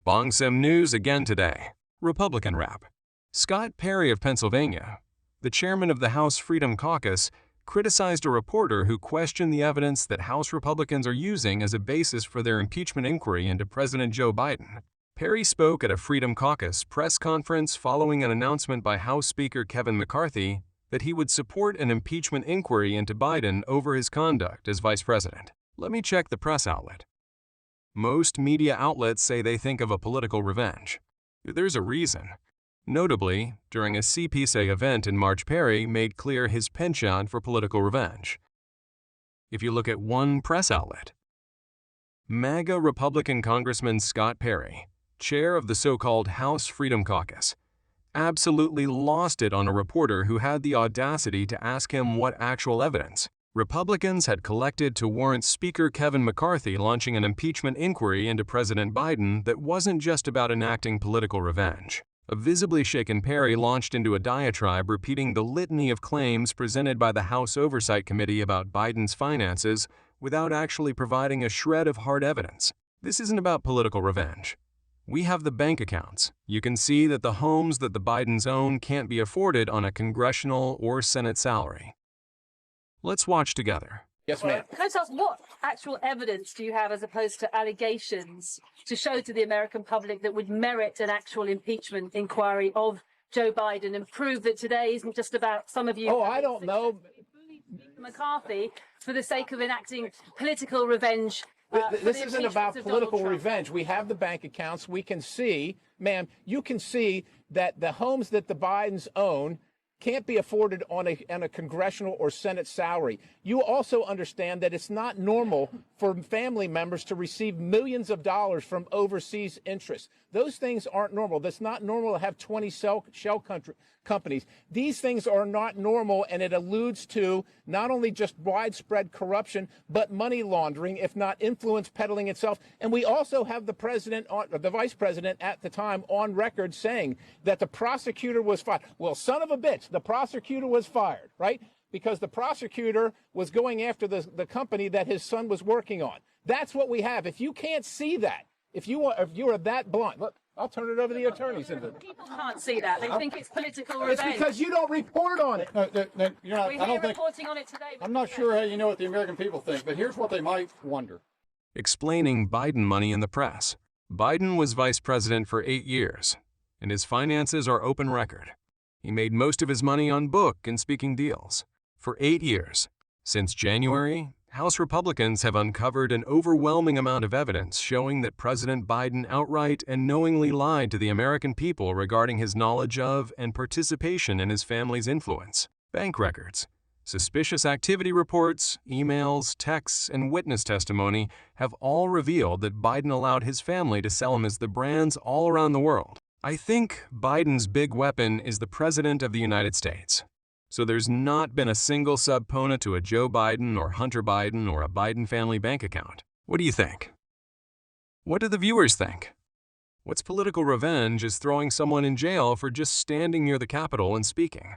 BongSim news again today. Republican rap. Scott Perry of Pennsylvania, the chairman of the House Freedom Caucus, criticized a reporter who questioned the evidence that House Republicans are using as a basis for their impeachment inquiry into President Joe Biden. Perry spoke at a Freedom Caucus press conference following an announcement by House Speaker Kevin McCarthy that he would support an impeachment inquiry into Biden over his conduct as vice president. Let me check the press outlet. Most media outlets say they think of a political revenge. There's a reason. Notably, during a CPSA event in March, Perry made clear his penchant for political revenge. If you look at one press outlet, MAGA Republican Congressman Scott Perry, chair of the so-called House Freedom Caucus, absolutely lost it on a reporter who had the audacity to ask him what actual evidence Republicans had collected to warrant Speaker Kevin McCarthy launching an impeachment inquiry into President Biden that wasn't just about enacting political revenge. A visibly shaken Perry launched into a diatribe repeating the litany of claims presented by the House Oversight Committee about Biden's finances without actually providing a shred of hard evidence. This isn't about political revenge. We have the bank accounts. You can see that the homes that the Bidens own can't be afforded on a congressional or Senate salary. Let's watch together. Yes, ma'am. Can I just ask, what actual evidence do you have as opposed to allegations to show to the American public that would merit an actual impeachment inquiry of Joe Biden and prove that today isn't just about some of you? Oh, I don't know. McCarthy for the sake of enacting political revenge. This isn't about political revenge. We have the bank accounts. We can see, ma'am, you can see that the homes that the Bidens own can't be afforded on a congressional or Senate salary. You also understand that it's not normal for family members to receive millions of dollars from overseas interests. Those things aren't normal. That's not normal to have 20 shell companies. These things are not normal, and it alludes to not only just widespread corruption, but money laundering, if not influence peddling itself. And we also have the president, the vice president at the time, on record saying that the prosecutor was fired. Well, son of a bitch, the prosecutor was fired, right? Because the prosecutor was going after the company that his son was working on. That's what we have. If you can't see that, if you are that blind, look, I'll turn it over to the attorneys. People can't see that. They think it's political revenge. It's because you don't report on it. You're not, We're reporting on it today. I'm not sure how you know what the American people think, but here's what they might wonder. Explaining Biden money in the press. Biden was vice president for 8 years, and his finances are open record. He made most of his money on book and speaking deals. For 8 years. Since January, House Republicans have uncovered an overwhelming amount of evidence showing that President Biden outright and knowingly lied to the American people regarding his knowledge of and participation in his family's influence. Bank records, suspicious activity reports, emails, texts, and witness testimony have all revealed that Biden allowed his family to sell him as the brands all around the world. I think Biden's big weapon is the President of the United States. So there's not been a single subpoena to a Joe Biden or Hunter Biden or a Biden family bank account. What do you think? What do the viewers think? What's political revenge is throwing someone in jail for just standing near the Capitol and speaking.